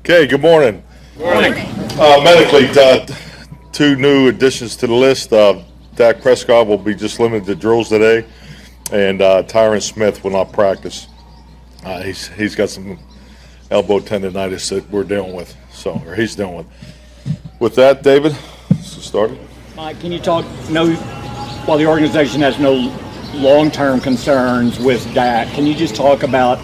Okay, good morning. Morning. Medically, two new additions to the list. Dak Prescott will be just limited to drills today, and Tyron Smith will not practice. He's got some elbow tendonitis that we're dealing with, or he's dealing with. With that, David, let's get started. Mike, can you talk, while the organization has no long-term concerns with Dak, can you just talk about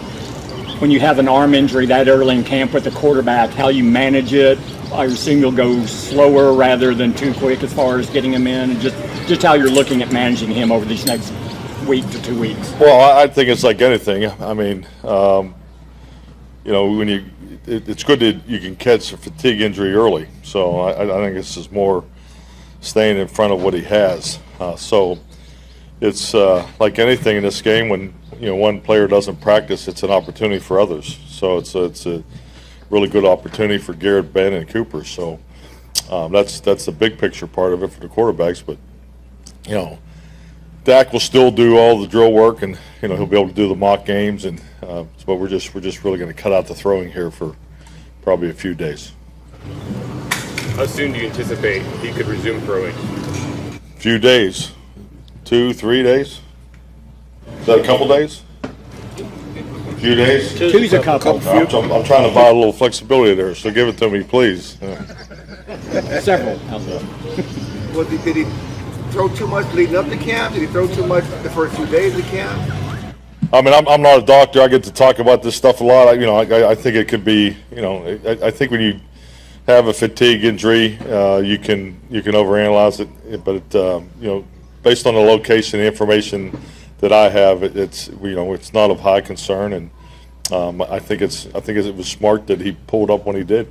when you have an arm injury that early in camp with the quarterback, how you manage it? I assume you'll go slower rather than too quick as far as getting him in, and just how you're looking at managing him over these next week to 2 weeks. Well, I think it's like anything. I mean, it's good that you can catch a fatigue injury early. So I think this is more staying in front of what he has. So it's like anything in this game. When one player doesn't practice, it's an opportunity for others. So it's a really good opportunity for Garrett, Ben, and Cooper. So that's the big picture part of it for the quarterbacks. But Dak will still do all the drill work, and he'll be able to do the mock games. And but we're just really going to cut out the throwing here for probably a few days. How soon do you anticipate he could resume throwing? Few days, 2-3 days. Is that a couple days? Few days? Two's a couple. I'm trying to buy a little flexibility there, so give it to me, please. Several. Well, did he throw too much leading up to camp? Did he throw too much the first few days of camp? I mean, I'm not a doctor. I get to talk about this stuff a lot. I think it could be. I think when you have a fatigue injury, you can overanalyze it. But based on the location, the information that I have, it's not of high concern, and I think it was smart that he pulled up when he did.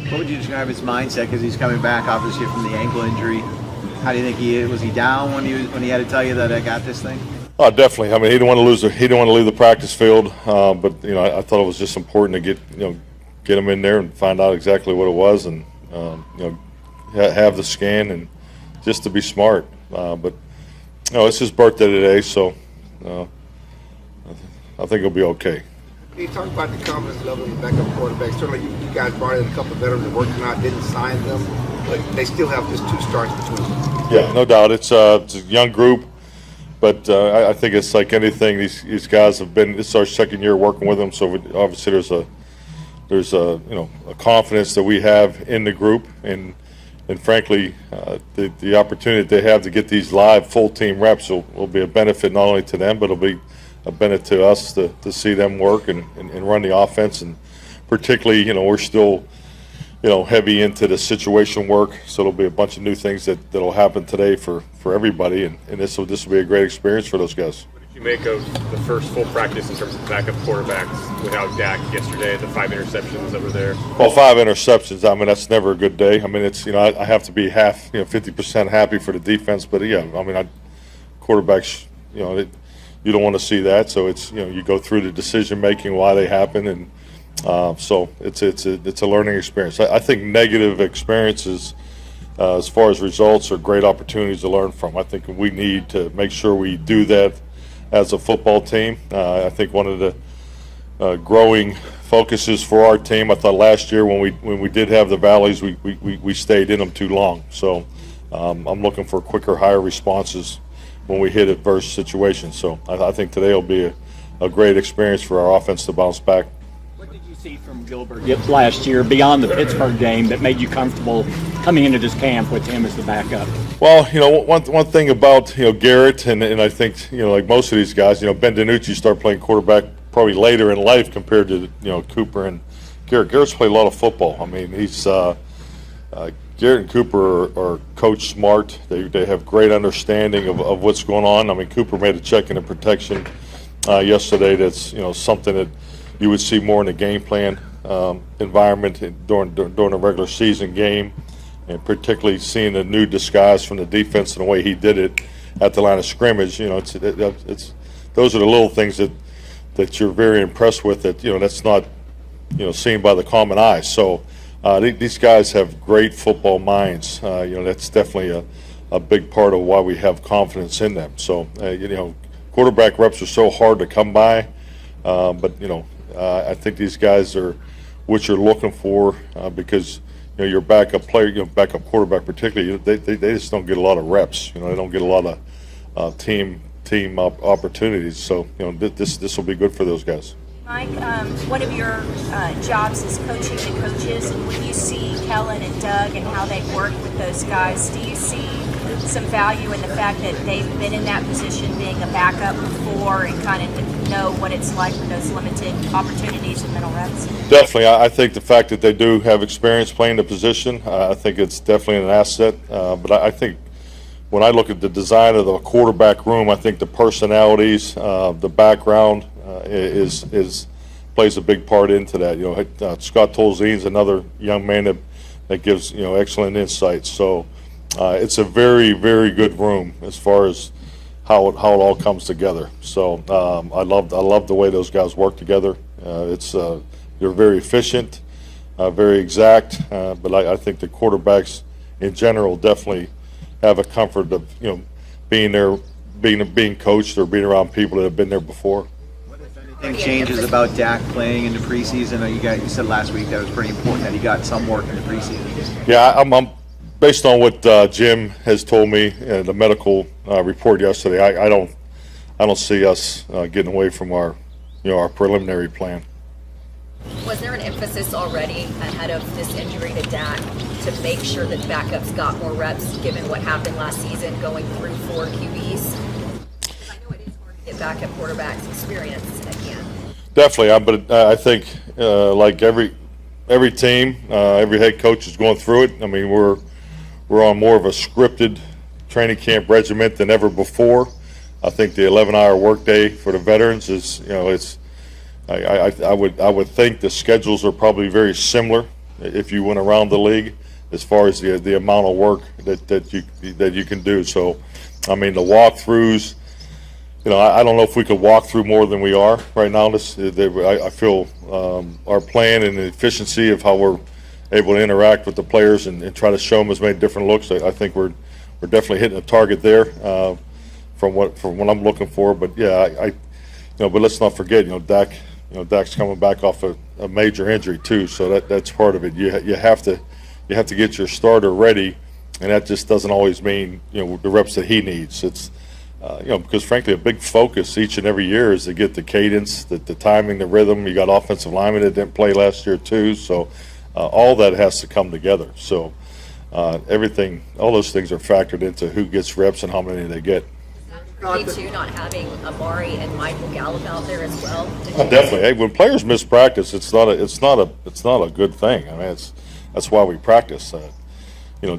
What would you describe his mindset? Because he's coming back, obviously, from the ankle injury. How do you think he was? He down when he had to tell you that I got this thing? Oh, definitely. I mean, he didn't want to leave the practice field, but I thought it was just important to get him in there and find out exactly what it was, and have the scan, and just to be smart. But it's his birthday today, so I think he'll be okay. Can you talk about the confidence level of the backup quarterbacks? Certainly, you guys brought in a couple of veterans that worked out, didn't sign them, but they still have just 2 starts between them. Yeah, no doubt. It's a young group, but I think it's like anything. These guys have been. This is our second year working with them, so obviously there's a confidence that we have in the group, and frankly, the opportunity they have to get these live full team reps will be a benefit not only to them, but it'll be a benefit to us to see them work and run the offense. And particularly, we're still heavy into the situation work, so there'll be a bunch of new things that'll happen today for everybody, and this will be a great experience for those guys. What did you make of the first full practice in terms of backup quarterbacks without Dak yesterday, the 5 interceptions that were there? Well, 5 interceptions, I mean, that's never a good day. I mean, it's, I have to be 50% happy for the defense, but yeah, I mean, quarterbacks, you don't want to see that. So it's, you go through the decision making, why they happen, and so it's a learning experience. I think negative experiences, as far as results, are great opportunities to learn from. I think we need to make sure we do that as a football team. I think one of the growing focuses for our team, I thought last year when we did have the valleys, we stayed in them too long. So I'm looking for quicker, higher responses when we hit adverse situations. So I think today will be a great experience for our offense to bounce back. What did you see from Gilbert last year beyond the Pittsburgh game that made you comfortable coming into this camp with him as the backup? Well, one thing about Garrett, and I think like most of these guys, Ben DiNucci started playing quarterback probably later in life compared to Cooper and Garrett. Garrett's played a lot of football. I mean, he's Garrett and Cooper are coach smart. They have great understanding of what's going on. I mean, Cooper made a check in the protection yesterday. That's something that you would see more in the game plan environment during a regular season game, and particularly seeing the new disguise from the defense and the way he did it at the line of scrimmage. Those are the little things that you're very impressed with. That's not seen by the common eye. So these guys have great football minds. That's definitely a big part of why we have confidence in them. So quarterback reps are so hard to come by, but I think these guys are what you're looking for because your backup player, backup quarterback particularly, they just don't get a lot of reps. They don't get a lot of team opportunities. So this will be good for those guys. Mike, one of your jobs is coaching the coaches, and when you see Kellen and Doug and how they work with those guys, do you see some value in the fact that they've been in that position, being a backup before, and kind of know what it's like with those limited opportunities and mental reps? Definitely. I think the fact that they do have experience playing the position, I think it's definitely an asset. But I think when I look at the design of the quarterback room, I think the personalities, the background plays a big part into that. Scott Tolzien's another young man that gives excellent insights. So it's a very, very good room as far as how it all comes together. So I love the way those guys work together. They're very efficient, very exact. But I think the quarterbacks in general definitely have a comfort of being there, being coached or being around people that have been there before. Anything changes about Dak playing in the preseason? You said last week that was pretty important that he got some work in the preseason. Yeah, I'm based on what Jim has told me in the medical report yesterday. I don't see us getting away from our preliminary plan. Was there an emphasis already ahead of this injury to Dak to make sure that backups got more reps, given what happened last season, going through 4 QBs? Because I know it is hard to get backup quarterbacks experience again. Definitely, but I think like every team, every head coach is going through it. I mean, we're on more of a scripted training camp regiment than ever before. I think the 11-hour workday for the veterans is, it's. I would think the schedules are probably very similar if you went around the league as far as the amount of work that you can do. So, I mean, the walkthroughs. I don't know if we could walk through more than we are right now. I feel our plan and the efficiency of how we're able to interact with the players and try to show them as many different looks. I think we're definitely hitting a target there from what I'm looking for. But yeah, but let's not forget, Dak's coming back off a major injury too, so that's part of it. You have to get your starter ready, and that just doesn't always mean the reps that he needs. It's because frankly, a big focus each and every year is to get the cadence, the timing, the rhythm. You got offensive linemen that didn't play last year too, so all that has to come together. So everything, all those things are factored into who gets reps and how many they get. Me too, not having Amari and Michael Gallup out there as well. Definitely. Hey, when players miss practice, it's not a good thing. I mean, that's why we practice.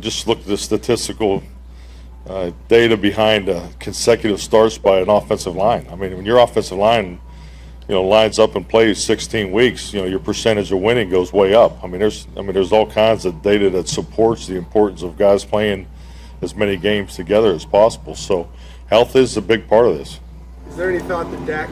Just look at the statistical data behind consecutive starts by an offensive line. I mean, when your offensive line, lines up and plays 16 weeks, your percentage of winning goes way up. I mean, there's all kinds of data that supports the importance of guys playing as many games together as possible. So health is a big part of this. Is there any thought that Dak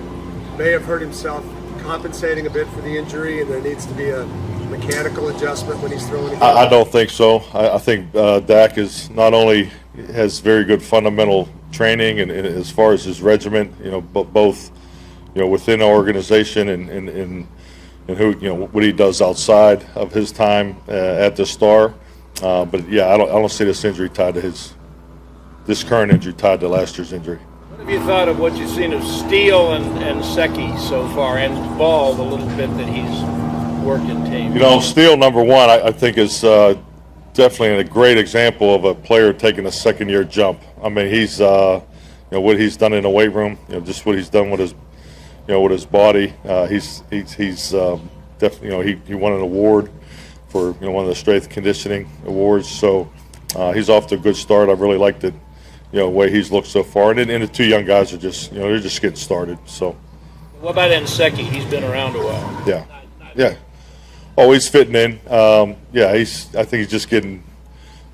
may have hurt himself compensating a bit for the injury, and there needs to be a mechanical adjustment when he's throwing again? I don't think so. I think Dak is not only has very good fundamental training and as far as his regiment, but both, within the organization and who, what he does outside of his time at the Star. But yeah, I don't see this injury tied to this current injury tied to last year's injury. What have you thought of what you've seen of Steele and Secchi so far, and Ball, the little bit that he's worked in team? Steele, number one, I think is definitely a great example of a player taking a second-year jump. I mean, he's, what he's done in the weight room, just what he's done with his, with his body. He's definitely, he won an award for one of the strength conditioning awards. So he's off to a good start. I really liked it. Way he's looked so far, and the two young guys are just, they're just getting started. So, what about Secchi? He's been around a while. Yeah. Oh, he's fitting in. I think he's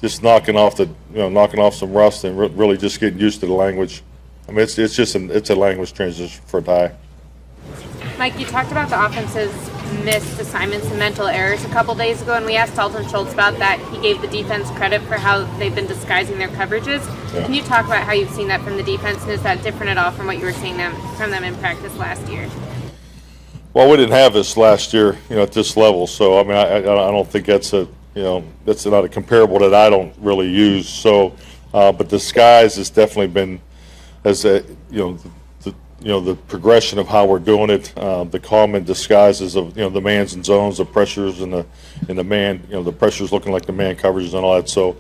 just knocking off some rust and really just getting used to the language. I mean, it's a language transition for Ty. Mike, you talked about the offense's missed assignments and mental errors a couple days ago, and we asked Dalton Schultz about that. He gave the defense credit for how they've been disguising their coverages. Yeah. Can you talk about how you've seen that from the defense, and is that different at all from what you were seeing from them in practice last year? Well, we didn't have this last year, at this level. So I mean, I don't think that's that's not a comparable that I don't really use. So, but disguise has definitely been, the progression of how we're doing it, the common disguises of the mans and zones, the pressures and the man, the pressures looking like the man coverages and all that. So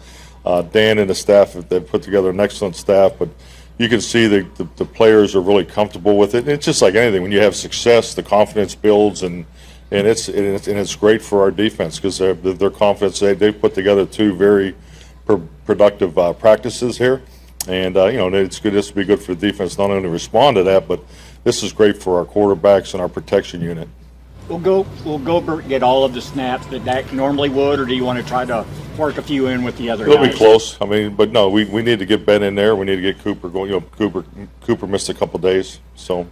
Dan and the staff, they've put together an excellent staff, but you can see the players are really comfortable with it. And it's just like anything, when you have success, the confidence builds, and it's great for our defense because their confidence. They've put together 2 very productive practices here. And, it's good. This will be good for the defense, not only to respond to that, but this is great for our quarterbacks and our protection unit. Will Gilbert get all of the snaps that Dak normally would, or do you want to try to work a few in with the other guys? It'll be close. I mean, but no, we need to get Ben in there. We need to get Cooper going. Cooper missed a couple days, so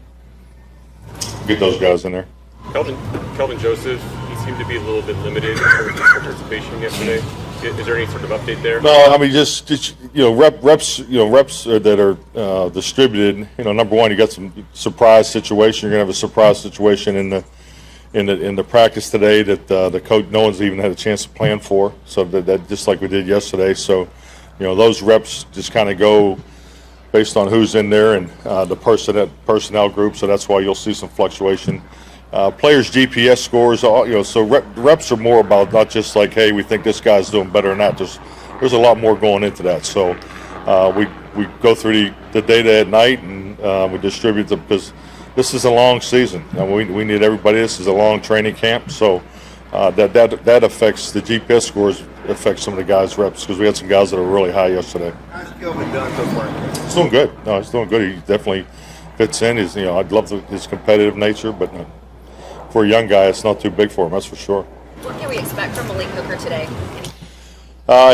get those guys in there. Kelvin Joseph, he seemed to be a little bit limited in terms of participation yesterday. Is there any sort of update there? No, I mean just reps that are distributed. Number one, you got some surprise situation. You're gonna have a surprise situation in the practice today that the coach, no one's even had a chance to plan for. So that just like we did yesterday. So those reps just kind of go based on who's in there and the personnel group. So that's why you'll see some fluctuation. Players' GPS scores, so reps are more about not just like, hey, we think this guy's doing better than that. There's a lot more going into that. So we go through the data at night and we distribute them because this is a long season. We need everybody. This is a long training camp. So that affects the GPS scores, affects some of the guys' reps because we had some guys that were really high yesterday. How's Kelvin done so far? He's doing good. No, he's doing good. He definitely fits in. I'd love his competitive nature, but for a young guy, it's not too big for him. That's for sure. What can we expect from Malik Hooker today?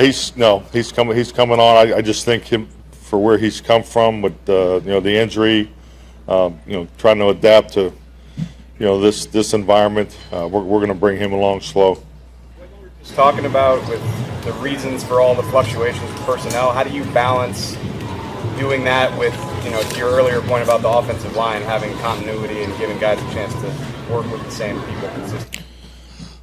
He's coming on. I just think him for where he's come from with the injury, trying to adapt to this environment. We're going to bring him along slow. Just talking about with the reasons for all the fluctuations with personnel, how do you balance doing that with to your earlier point about the offensive line, having continuity and giving guys a chance to work with the same people consistently?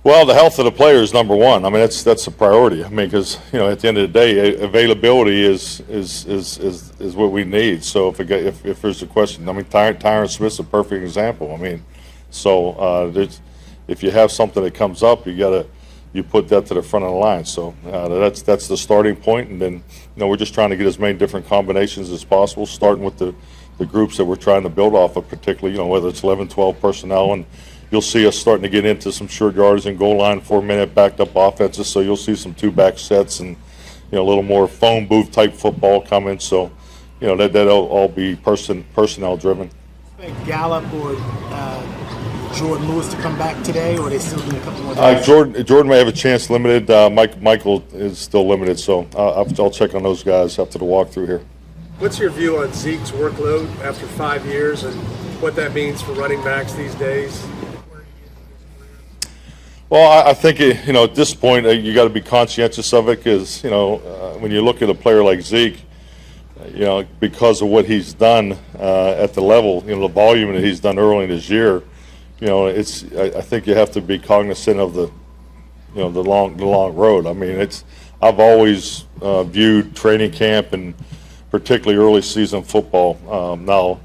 Well, the health of the player is number one. I mean, that's a priority. I mean, because at the end of the day, availability is what we need. So if there's a question, I mean, Tyron Smith's a perfect example. I mean, so if you have something that comes up, you put that to the front of the line. So that's the starting point, and then we're just trying to get as many different combinations as possible, starting with the groups that we're trying to build off of, particularly whether it's 11, 12 personnel, and you'll see us starting to get into some short yards and goal line 4-minute backed up offenses. So you'll see some 2-back sets and a little more phone booth type football coming. So that'll all be personnel driven. Expect Gallup or Jordan Lewis to come back today, or are they still doing a couple more days? Jordan may have a chance limited. Michael is still limited, so I'll check on those guys after the walkthrough here. What's your view on Zeke's workload after 5 years and what that means for running backs these days? Well, I think at this point you got to be conscientious of it because when you look at a player like Zeke, because of what he's done at the level, the volume that he's done early in his year, I think you have to be cognizant of the long road. I mean, I've always viewed training camp and particularly early season football. Now,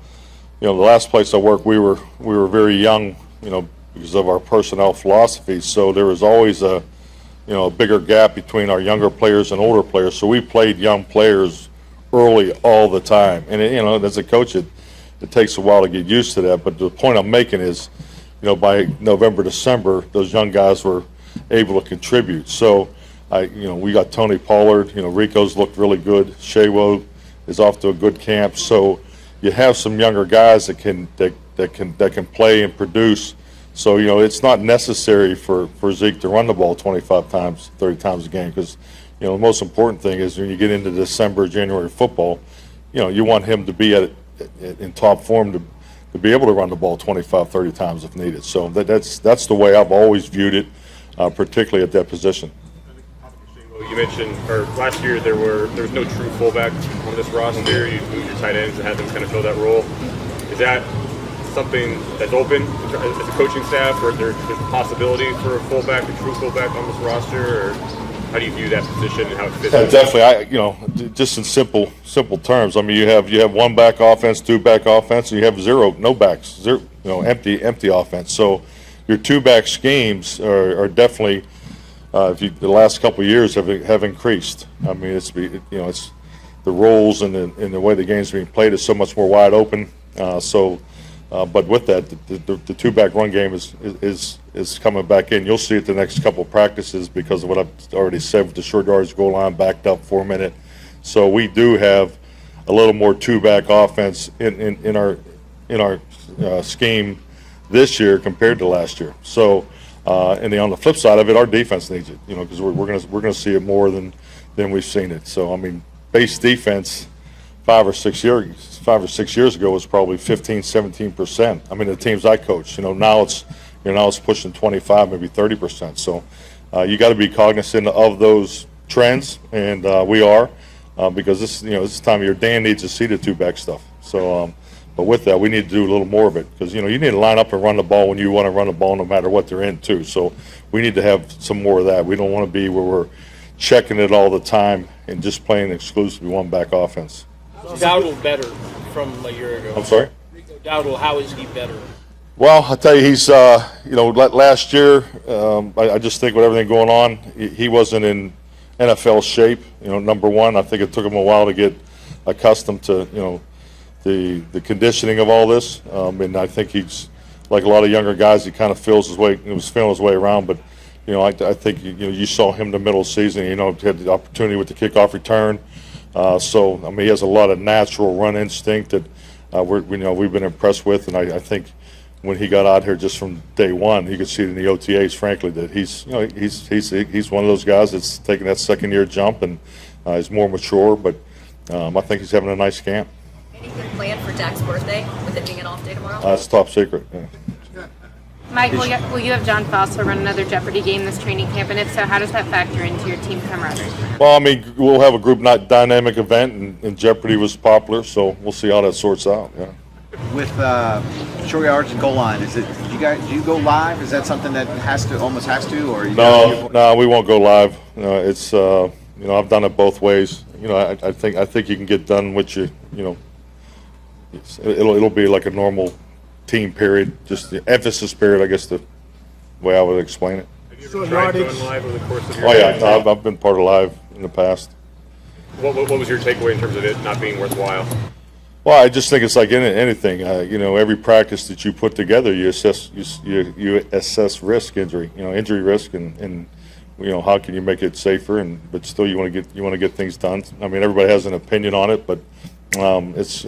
the last place I worked, we were very young, because of our personnel philosophy. So there was always a bigger gap between our younger players and older players. So we played young players early all the time. And as a coach, it takes a while to get used to that. But the point I'm making is, by November, December, those young guys were able to contribute. So we got Tony Pollard. Rico's looked really good. Shaywo is off to a good camp. So you have some younger guys that can play and produce. So, it's not necessary for Zeke to run the ball 25 times, 30 times a game because, the most important thing is when you get into December, January football, you want him to be in top form to be able to run the ball 25, 30 times if needed. So that's the way I've always viewed it, particularly at that position. You mentioned, last year there was no true fullback on this roster. You moved your tight ends and had them kind of fill that role. Is that something that's open as a coaching staff, or there's a possibility for a fullback, a true fullback on this roster, or how do you view that position and how it fits? Yeah, definitely. Just in simple terms. I mean, you have one back offense, two back offense, and you have no backs, empty offense. So your two back schemes are definitely, the last couple of years have increased. I mean, it's the roles and the way the game's being played is so much more wide open. But with that, the two-back run game is coming back in. You'll see it the next couple of practices because of what I've already said with the short yardage goal line backed up 4 minute. So we do have a little more two-back offense in our scheme this year compared to last year. So and on the flip side of it, our defense needs it, because we're gonna see it more than we've seen it. So I mean, base defense 5 or 6 years ago was probably 15-17%. I mean, the teams I coach, now it's pushing 25, maybe 30%. So you got to be cognizant of those trends, and we are because this time of year, Dan needs to see the two-back stuff. So, but with that, we need to do a little more of it because you need to line up and run the ball when you want to run the ball, no matter what they're in too. So we need to have some more of that. We don't want to be where we're checking it all the time and just playing exclusively one-back offense. Dowdle better from a year ago. I'm sorry? Dowdle, how is he better? Well, I'll tell you, he's, last year, I just think with everything going on, he wasn't in NFL shape, number one. I think it took him a while to get accustomed to, the conditioning of all this. And I think he's, like a lot of younger guys, he kind of feeling his way around. But, I think, you saw him in the middle of the season, had the opportunity with the kickoff return. So, I mean, he has a lot of natural run instinct that we've been impressed with. And I think when he got out here just from day one, you could see it in the OTAs, frankly, that he's one of those guys that's taking that second-year jump and is more mature. But I think he's having a nice camp. Anything planned for Dak's birthday, with it being an off day tomorrow? It's top secret. Yeah. Mike, will you have John Fossil run another Jeopardy game this training camp? And if so, how does that factor into your team camaraderie? Well, I mean, we'll have a group dynamic event, and Jeopardy was popular, so we'll see how that sorts out. Yeah. With short yards and goal line, do you go live? Is that something that almost has to, or no, we won't go live. It's I've done it both ways. I think you can get done with it'll be like a normal team period, just the emphasis period, I guess the way I would explain it. Have you ever tried going live over the course of your I've been part of live in the past. What was your takeaway in terms of it not being worthwhile? Well, I just think it's like anything. Every practice that you put together, you assess risk, injury risk, and how can you make it safer, but still you want to get things done. I mean, everybody has an opinion on it, but it's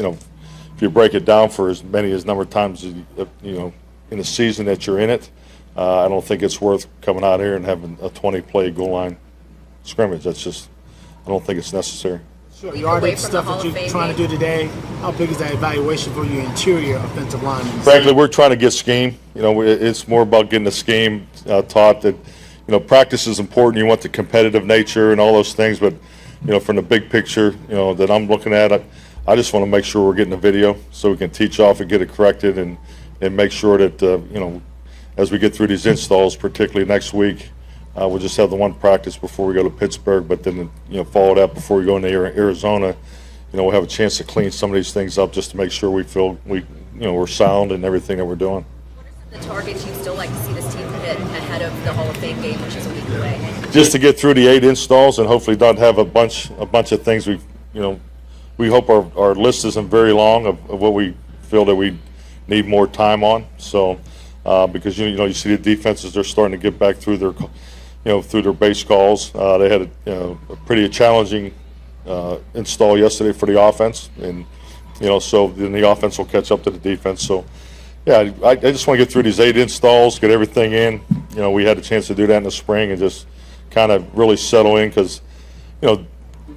if you break it down for as number of times in the season that you're in it, I don't think it's worth coming out here and having a 20-play goal line scrimmage. I don't think it's necessary. Sure. The yardage stuff that you're trying to do today, how big is that evaluation for your interior offensive linemen? Frankly, we're trying to get scheme. It's more about getting the scheme taught. That practice is important. You want the competitive nature and all those things, but from the big picture, that I'm looking at, I just want to make sure we're getting the video so we can teach off and get it corrected and make sure that as we get through these installs, particularly next week, we'll just have the one practice before we go to Pittsburgh, but then follow that before we go into Arizona. We'll have a chance to clean some of these things up just to make sure we feel we're sound in everything that we're doing. What are some of the targets you'd still like to see this team hit ahead of the Hall of Fame game, which is a week away? Just to get through the 8 installs and hopefully not have a bunch of things we hope our list isn't very long of what we feel that we need more time on. So because you see the defenses, they're starting to get back through their base calls. They had a pretty challenging install yesterday for the offense, and so then the offense will catch up to the defense. So yeah, I just want to get through these 8 installs, get everything in. We had a chance to do that in the spring and just kind of really settle in because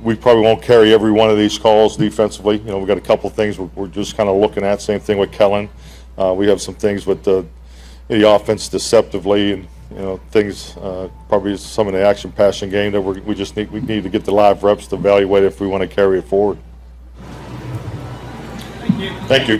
we probably won't carry every one of these calls defensively. We've got a couple things we're just kind of looking at. Same thing with Kellen. We have some things with the offense deceptively and things probably some of the action passing game that we need to get the live reps to evaluate if we want to carry it forward. Thank you.